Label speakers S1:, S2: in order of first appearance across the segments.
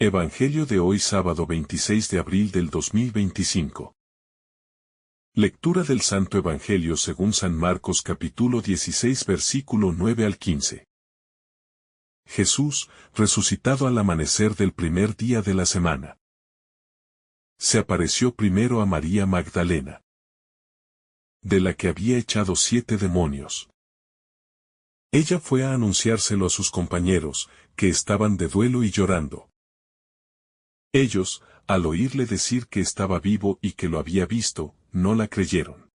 S1: Evangelio de hoy sábado 26 de abril del 2025. Lectura del Santo Evangelio según San Marcos capítulo 16 versículo 9 al 15. Jesús, resucitado al amanecer del primer día de la semana. Se apareció primero a María Magdalena, de la que había echado 7 demonios. Ella fue a anunciárselo a sus compañeros, que estaban de duelo y llorando. Ellos, al oírle decir que estaba vivo y que lo había visto, no la creyeron.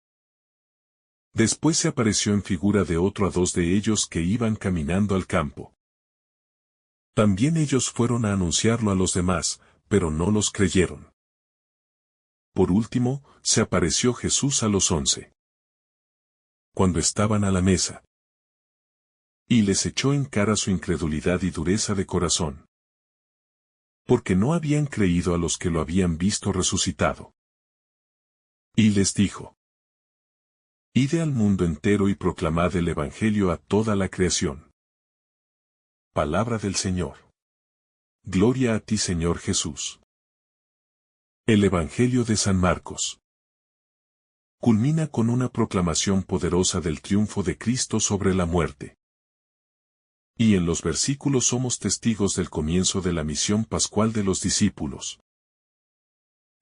S1: Después se apareció en figura de otro a 2 de ellos que iban caminando al campo. También ellos fueron a anunciarlo a los demás, pero no los creyeron. Por último, se apareció Jesús a los 11. Cuando estaban a la mesa. Y les echó en cara su incredulidad y dureza de corazón. Porque no habían creído a los que lo habían visto resucitado. Y les dijo: Id al mundo entero y proclamad el Evangelio a toda la creación. Palabra del Señor. Gloria a ti, Señor Jesús. El Evangelio de San Marcos culmina con una proclamación poderosa del triunfo de Cristo sobre la muerte. Y en los versículos somos testigos del comienzo de la misión pascual de los discípulos.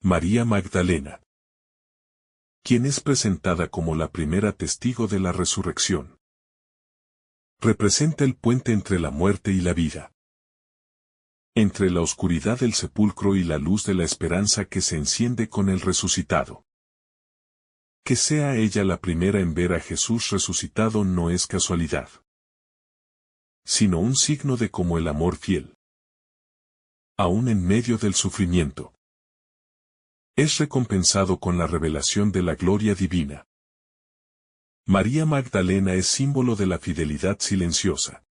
S1: María Magdalena, quien es presentada como la primera testigo de la resurrección, representa el puente entre la muerte y la vida. Entre la oscuridad del sepulcro y la luz de la esperanza que se enciende con el resucitado. Que sea ella la primera en ver a Jesús resucitado no es casualidad, sino un signo de cómo el amor fiel, aún en medio del sufrimiento, es recompensado con la revelación de la gloria divina. María Magdalena es símbolo de la fidelidad silenciosa,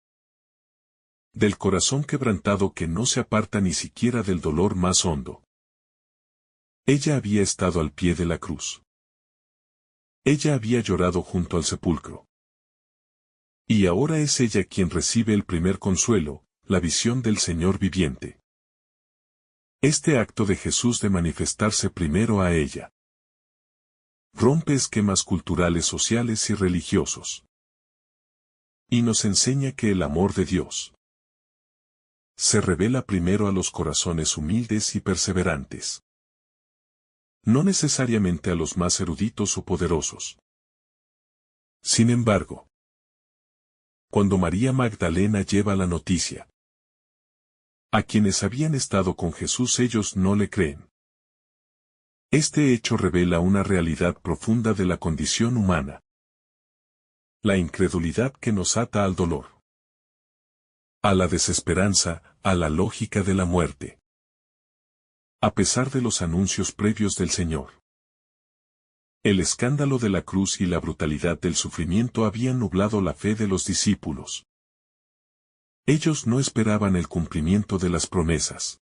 S1: del corazón quebrantado que no se aparta ni siquiera del dolor más hondo. Ella había estado al pie de la cruz. Ella había llorado junto al sepulcro. Y ahora es ella quien recibe el primer consuelo, la visión del Señor viviente. Este acto de Jesús de manifestarse primero a ella rompe esquemas culturales, sociales y religiosos. Y nos enseña que el amor de Dios se revela primero a los corazones humildes y perseverantes. No necesariamente a los más eruditos o poderosos. Sin embargo, cuando María Magdalena lleva la noticia a quienes habían estado con Jesús, ellos no le creen. Este hecho revela una realidad profunda de la condición humana. La incredulidad que nos ata al dolor, a la desesperanza, a la lógica de la muerte. A pesar de los anuncios previos del Señor, el escándalo de la cruz y la brutalidad del sufrimiento habían nublado la fe de los discípulos. Ellos no esperaban el cumplimiento de las promesas,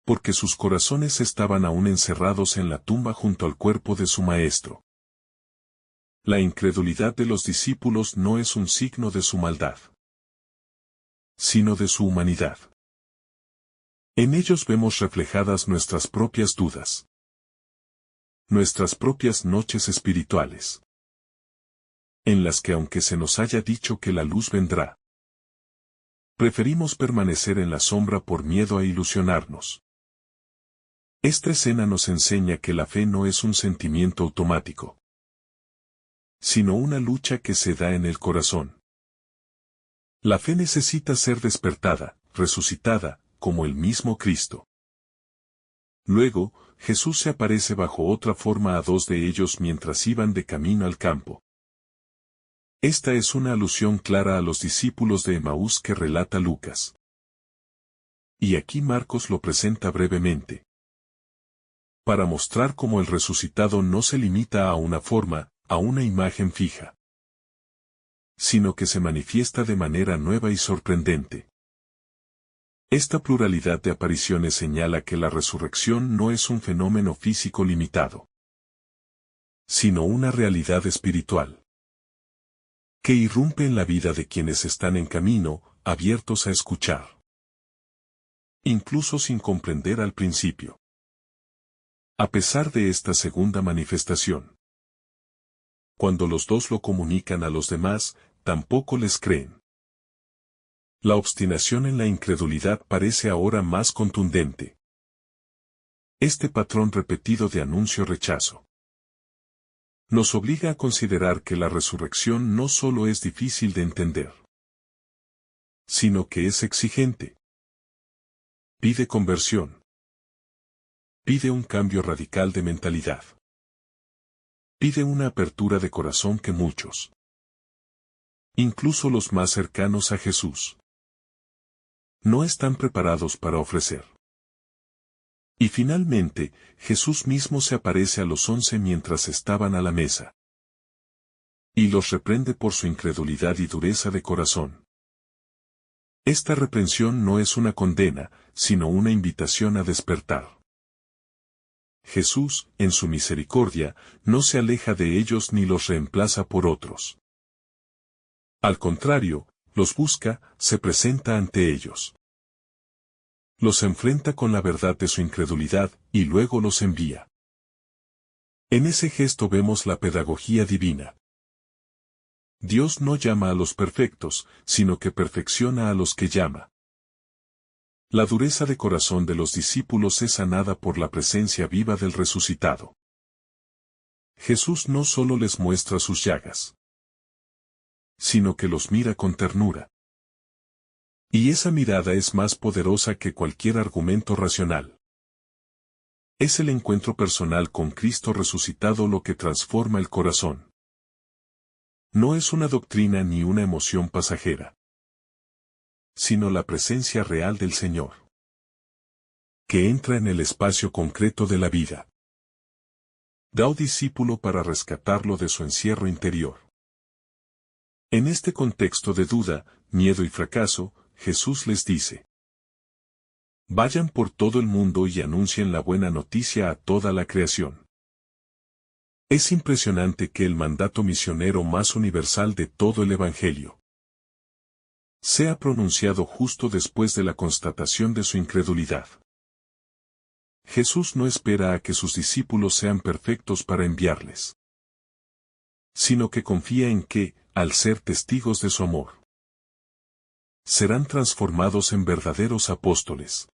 S1: porque sus corazones estaban aún encerrados en la tumba junto al cuerpo de su Maestro. La incredulidad de los discípulos no es un signo de su maldad, sino de su humanidad. En ellos vemos reflejadas nuestras propias dudas, nuestras propias noches espirituales, en las que aunque se nos haya dicho que la luz vendrá, preferimos permanecer en la sombra por miedo a ilusionarnos. Esta escena nos enseña que la fe no es un sentimiento automático, sino una lucha que se da en el corazón. La fe necesita ser despertada, resucitada, como el mismo Cristo. Luego, Jesús se aparece bajo otra forma a 2 de ellos mientras iban de camino al campo. Esta es una alusión clara a los discípulos de Emaús que relata Lucas. Y aquí Marcos lo presenta brevemente, para mostrar cómo el resucitado no se limita a una forma, a una imagen fija, sino que se manifiesta de manera nueva y sorprendente. Esta pluralidad de apariciones señala que la resurrección no es un fenómeno físico limitado, sino una realidad espiritual, que irrumpe en la vida de quienes están en camino, abiertos a escuchar. incluso sin comprender al principio. A pesar de esta segunda manifestación, cuando los dos lo comunican a los demás, tampoco les creen. La obstinación en la incredulidad parece ahora más contundente. Este patrón repetido de anuncio-rechazo nos obliga a considerar que la resurrección no solo es difícil de entender, sino que es exigente. Pide conversión. Pide un cambio radical de mentalidad. Pide una apertura de corazón que muchos, incluso los más cercanos a Jesús, no están preparados para ofrecer. Y finalmente, Jesús mismo se aparece a los 11 mientras estaban a la mesa, y los reprende por su incredulidad y dureza de corazón. Esta reprensión no es una condena, sino una invitación a despertar. Jesús, en su misericordia, no se aleja de ellos ni los reemplaza por otros. Al contrario, los busca, se presenta ante ellos. Los enfrenta con la verdad de su incredulidad, y luego los envía. En ese gesto vemos la pedagogía divina. Dios no llama a los perfectos, sino que perfecciona a los que llama. La dureza de corazón de los discípulos es sanada por la presencia viva del resucitado. Jesús no solo les muestra sus llagas, sino que los mira con ternura. Y esa mirada es más poderosa que cualquier argumento racional. Es el encuentro personal con Cristo resucitado lo que transforma el corazón. No es una doctrina ni una emoción pasajera, sino la presencia real del Señor, que entra en el espacio concreto de la vida. Da un discípulo para rescatarlo de su encierro interior. En este contexto de duda, miedo y fracaso, Jesús les dice: vayan por todo el mundo y anuncien la buena noticia a toda la creación. Es impresionante que el mandato misionero más universal de todo el Evangelio sea pronunciado justo después de la constatación de su incredulidad. Jesús no espera a que sus discípulos sean perfectos para enviarles, sino que confía en que, al ser testigos de su amor, serán transformados en verdaderos apóstoles.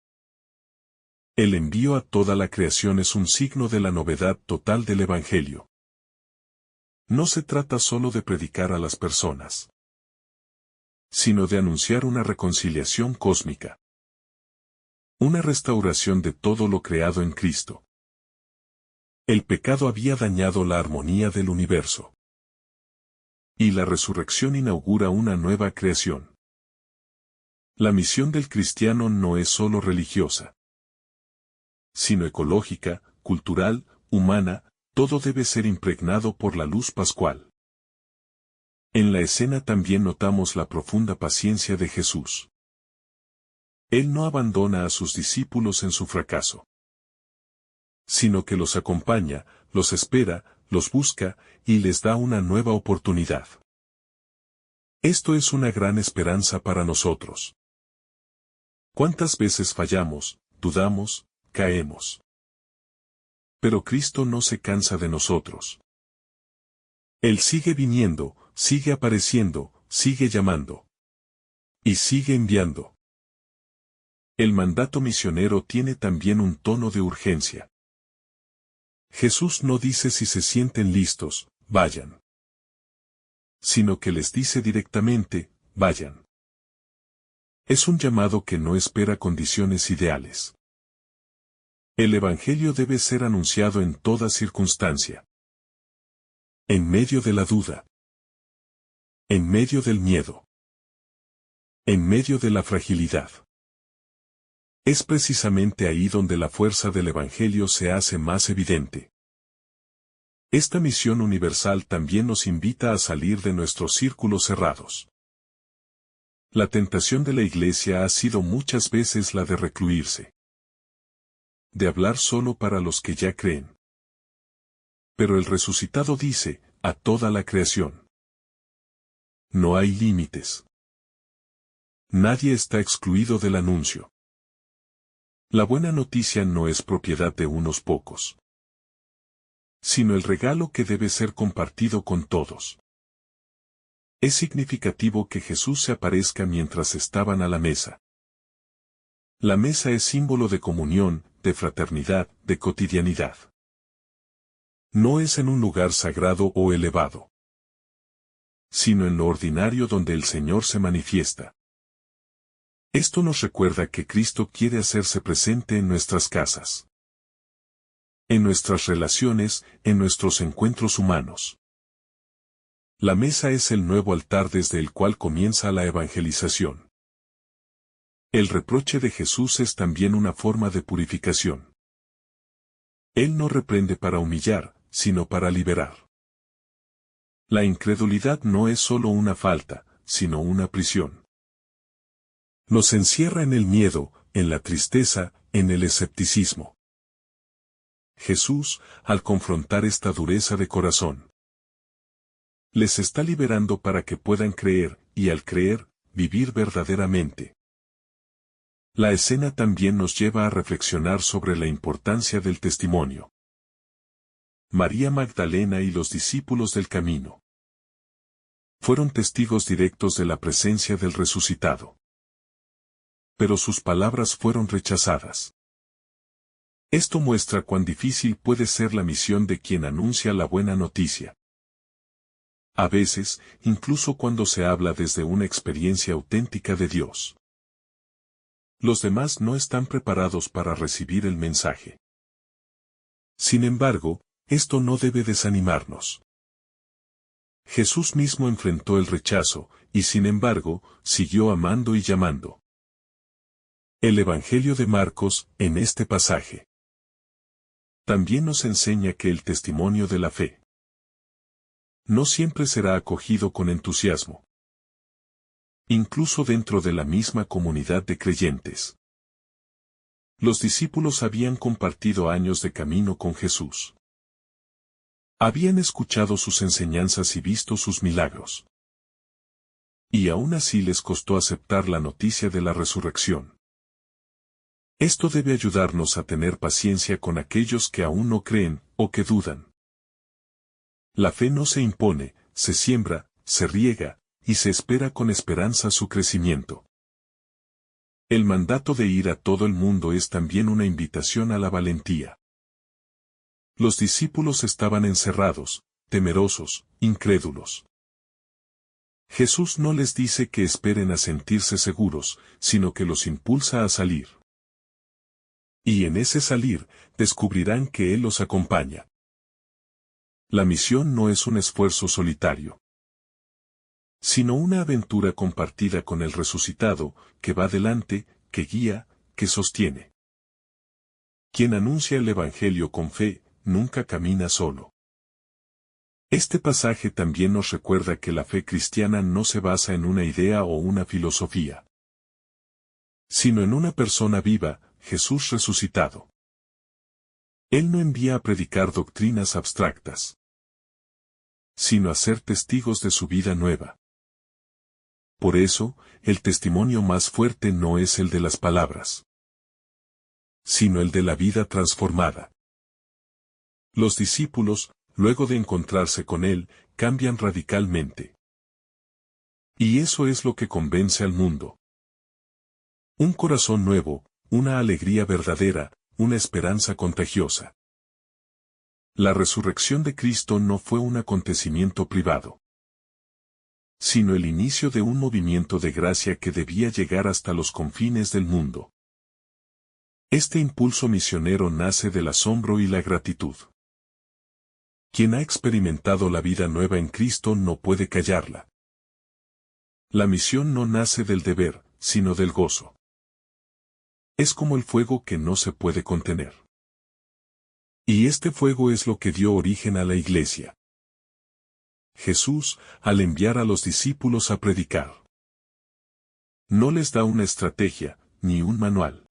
S1: El envío a toda la creación es un signo de la novedad total del Evangelio. No se trata solo de predicar a las personas, sino de anunciar una reconciliación cósmica. Una restauración de todo lo creado en Cristo. El pecado había dañado la armonía del universo, y la resurrección inaugura una nueva creación. La misión del cristiano no es solo religiosa, sino ecológica, cultural, humana, todo debe ser impregnado por la luz pascual. En la escena también notamos la profunda paciencia de Jesús. Él no abandona a sus discípulos en su fracaso, sino que los acompaña, los espera, los busca, y les da una nueva oportunidad. Esto es una gran esperanza para nosotros. ¿Cuántas veces fallamos, dudamos, caemos? Pero Cristo no se cansa de nosotros. Él sigue viniendo, sigue apareciendo, sigue llamando. Y sigue enviando. El mandato misionero tiene también un tono de urgencia. Jesús no dice si se sienten listos, vayan, sino que les dice directamente, vayan. Es un llamado que no espera condiciones ideales. El Evangelio debe ser anunciado en toda circunstancia. En medio de la duda. En medio del miedo. En medio de la fragilidad. Es precisamente ahí donde la fuerza del Evangelio se hace más evidente. Esta misión universal también nos invita a salir de nuestros círculos cerrados. La tentación de la Iglesia ha sido muchas veces la de recluirse, de hablar solo para los que ya creen. Pero el resucitado dice, a toda la creación. No hay límites. Nadie está excluido del anuncio. La buena noticia no es propiedad de unos pocos, sino el regalo que debe ser compartido con todos. Es significativo que Jesús se aparezca mientras estaban a la mesa. La mesa es símbolo de comunión, de fraternidad, de cotidianidad. No es en un lugar sagrado o elevado, sino en lo ordinario donde el Señor se manifiesta. Esto nos recuerda que Cristo quiere hacerse presente en nuestras casas, en nuestras relaciones, en nuestros encuentros humanos. La mesa es el nuevo altar desde el cual comienza la evangelización. El reproche de Jesús es también una forma de purificación. Él no reprende para humillar, sino para liberar. La incredulidad no es solo una falta, sino una prisión. Nos encierra en el miedo, en la tristeza, en el escepticismo. Jesús, al confrontar esta dureza de corazón, les está liberando para que puedan creer, y al creer, vivir verdaderamente. La escena también nos lleva a reflexionar sobre la importancia del testimonio. María Magdalena y los discípulos del camino fueron testigos directos de la presencia del resucitado. Pero sus palabras fueron rechazadas. Esto muestra cuán difícil puede ser la misión de quien anuncia la buena noticia. A veces, incluso cuando se habla desde una experiencia auténtica de Dios, los demás no están preparados para recibir el mensaje. Sin embargo, esto no debe desanimarnos. Jesús mismo enfrentó el rechazo, y sin embargo, siguió amando y llamando. El Evangelio de Marcos, en este pasaje, también nos enseña que el testimonio de la fe no siempre será acogido con entusiasmo. Incluso dentro de la misma comunidad de creyentes. Los discípulos habían compartido años de camino con Jesús. Habían escuchado sus enseñanzas y visto sus milagros. Y aún así les costó aceptar la noticia de la resurrección. Esto debe ayudarnos a tener paciencia con aquellos que aún no creen, o que dudan. La fe no se impone, se siembra, se riega, y se espera con esperanza su crecimiento. El mandato de ir a todo el mundo es también una invitación a la valentía. Los discípulos estaban encerrados, temerosos, incrédulos. Jesús no les dice que esperen a sentirse seguros, sino que los impulsa a salir. Y en ese salir, descubrirán que Él los acompaña. La misión no es un esfuerzo solitario, sino una aventura compartida con el resucitado, que va delante, que guía, que sostiene. Quien anuncia el Evangelio con fe, nunca camina solo. Este pasaje también nos recuerda que la fe cristiana no se basa en una idea o una filosofía, sino en una persona viva, Jesús resucitado. Él no envía a predicar doctrinas abstractas, sino a ser testigos de su vida nueva. Por eso, el testimonio más fuerte no es el de las palabras, sino el de la vida transformada. Los discípulos, luego de encontrarse con Él, cambian radicalmente. Y eso es lo que convence al mundo. Un corazón nuevo, una alegría verdadera, una esperanza contagiosa. La resurrección de Cristo no fue un acontecimiento privado, sino el inicio de un movimiento de gracia que debía llegar hasta los confines del mundo. Este impulso misionero nace del asombro y la gratitud. Quien ha experimentado la vida nueva en Cristo no puede callarla. La misión no nace del deber, sino del gozo. Es como el fuego que no se puede contener. Y este fuego es lo que dio origen a la Iglesia. Jesús, al enviar a los discípulos a predicar, no les da una estrategia, ni un manual,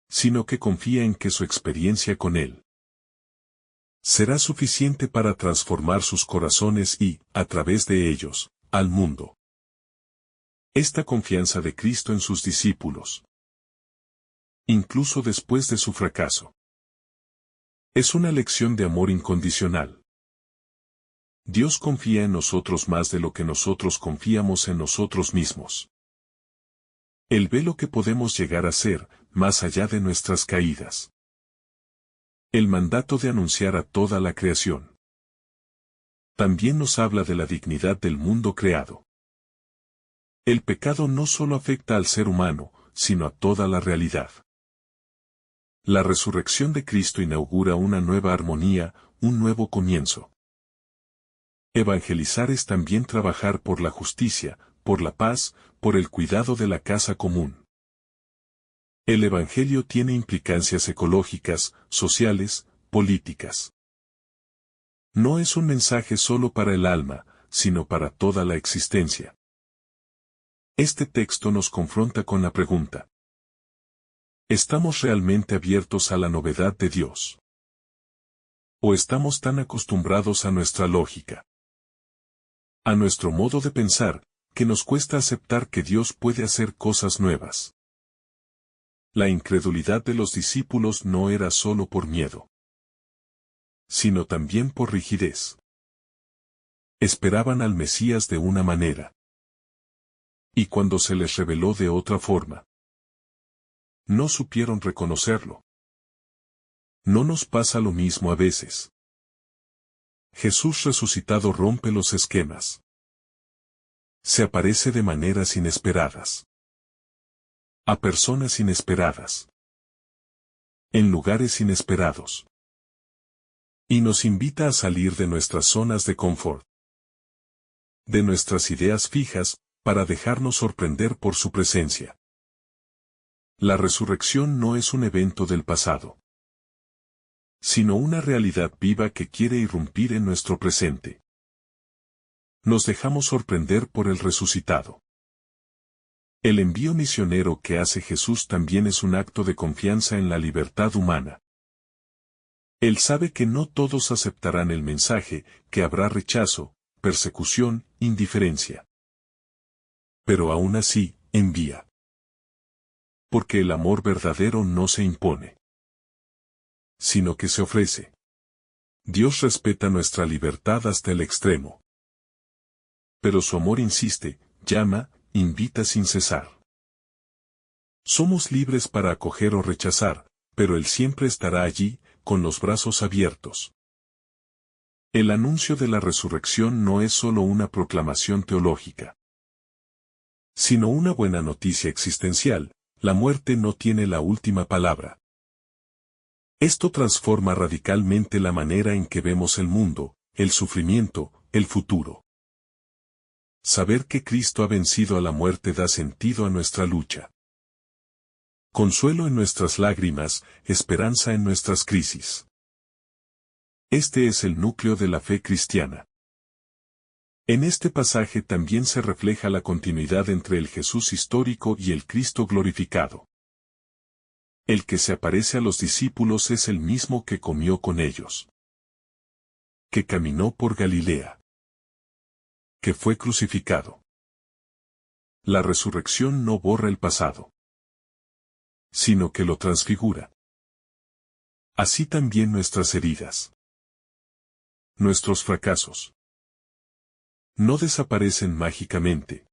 S1: sino que confía en que su experiencia con Él será suficiente para transformar sus corazones y, a través de ellos, al mundo. Esta confianza de Cristo en sus discípulos incluso después de su fracaso. Es una lección de amor incondicional. Dios confía en nosotros más de lo que nosotros confiamos en nosotros mismos. Él ve lo que podemos llegar a ser, más allá de nuestras caídas. El mandato de anunciar a toda la creación. También nos habla de la dignidad del mundo creado. El pecado no solo afecta al ser humano, sino a toda la realidad. La resurrección de Cristo inaugura una nueva armonía, un nuevo comienzo. Evangelizar es también trabajar por la justicia, por la paz, por el cuidado de la casa común. El Evangelio tiene implicancias ecológicas, sociales, políticas. No es un mensaje solo para el alma, sino para toda la existencia. Este texto nos confronta con la pregunta: ¿estamos realmente abiertos a la novedad de Dios? ¿O estamos tan acostumbrados a nuestra lógica, a nuestro modo de pensar, que nos cuesta aceptar que Dios puede hacer cosas nuevas? La incredulidad de los discípulos no era solo por miedo, sino también por rigidez. Esperaban al Mesías de una manera, y cuando se les reveló de otra forma, no supieron reconocerlo. ¿No nos pasa lo mismo a veces? Jesús resucitado rompe los esquemas. Se aparece de maneras inesperadas, a personas inesperadas, en lugares inesperados, y nos invita a salir de nuestras zonas de confort, de nuestras ideas fijas, para dejarnos sorprender por su presencia. La resurrección no es un evento del pasado, sino una realidad viva que quiere irrumpir en nuestro presente. Nos dejamos sorprender por el resucitado. El envío misionero que hace Jesús también es un acto de confianza en la libertad humana. Él sabe que no todos aceptarán el mensaje, que habrá rechazo, persecución, indiferencia. Pero aún así, envía. Porque el amor verdadero no se impone, sino que se ofrece. Dios respeta nuestra libertad hasta el extremo. Pero su amor insiste, llama, invita sin cesar. Somos libres para acoger o rechazar, pero Él siempre estará allí, con los brazos abiertos. El anuncio de la resurrección no es solo una proclamación teológica, sino una buena noticia existencial: la muerte no tiene la última palabra. Esto transforma radicalmente la manera en que vemos el mundo, el sufrimiento, el futuro. Saber que Cristo ha vencido a la muerte da sentido a nuestra lucha. Consuelo en nuestras lágrimas, esperanza en nuestras crisis. Este es el núcleo de la fe cristiana. En este pasaje también se refleja la continuidad entre el Jesús histórico y el Cristo glorificado. El que se aparece a los discípulos es el mismo que comió con ellos, que caminó por Galilea, que fue crucificado. La resurrección no borra el pasado, sino que lo transfigura. Así también nuestras heridas, nuestros fracasos, no desaparecen mágicamente,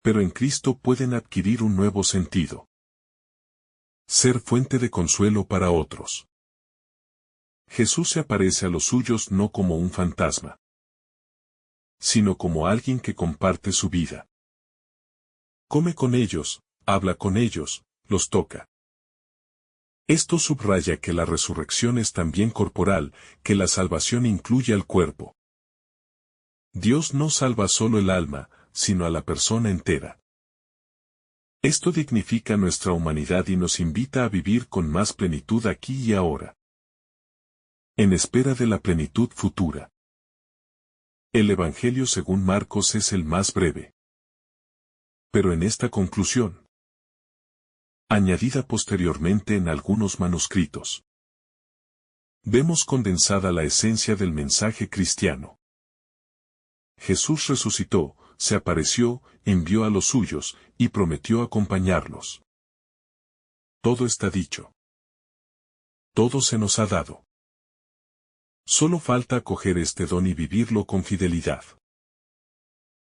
S1: pero en Cristo pueden adquirir un nuevo sentido. Ser fuente de consuelo para otros. Jesús se aparece a los suyos no como un fantasma, sino como alguien que comparte su vida. Come con ellos, habla con ellos, los toca. Esto subraya que la resurrección es también corporal, que la salvación incluye al cuerpo. Dios no salva solo el alma, sino a la persona entera. Esto dignifica nuestra humanidad y nos invita a vivir con más plenitud aquí y ahora, en espera de la plenitud futura. El Evangelio según Marcos es el más breve, pero en esta conclusión, añadida posteriormente en algunos manuscritos, vemos condensada la esencia del mensaje cristiano. Jesús resucitó, se apareció, envió a los suyos, y prometió acompañarlos. todo está dicho. Todo se nos ha dado. Solo falta acoger este don y vivirlo con fidelidad.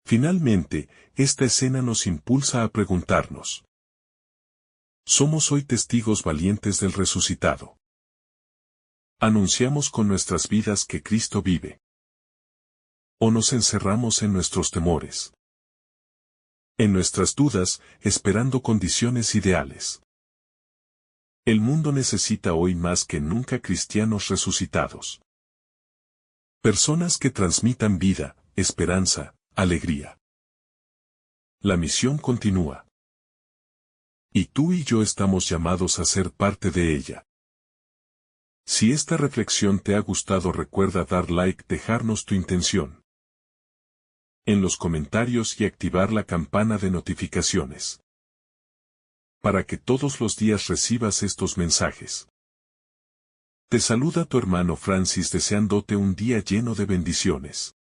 S1: Finalmente, esta escena nos impulsa a preguntarnos: ¿somos hoy testigos valientes del resucitado? ¿Anunciamos con nuestras vidas que Cristo vive? ¿O nos encerramos en nuestros temores, en nuestras dudas, esperando condiciones ideales? El mundo necesita hoy más que nunca cristianos resucitados. Personas que transmitan vida, esperanza, alegría. La misión continúa. Y tú y yo estamos llamados a ser parte de ella. Si esta reflexión te ha gustado, recuerda dar like, dejarnos tu intención en los comentarios y activar la campana de notificaciones, para que todos los días recibas estos mensajes. Te saluda tu hermano Francis, deseándote un día lleno de bendiciones.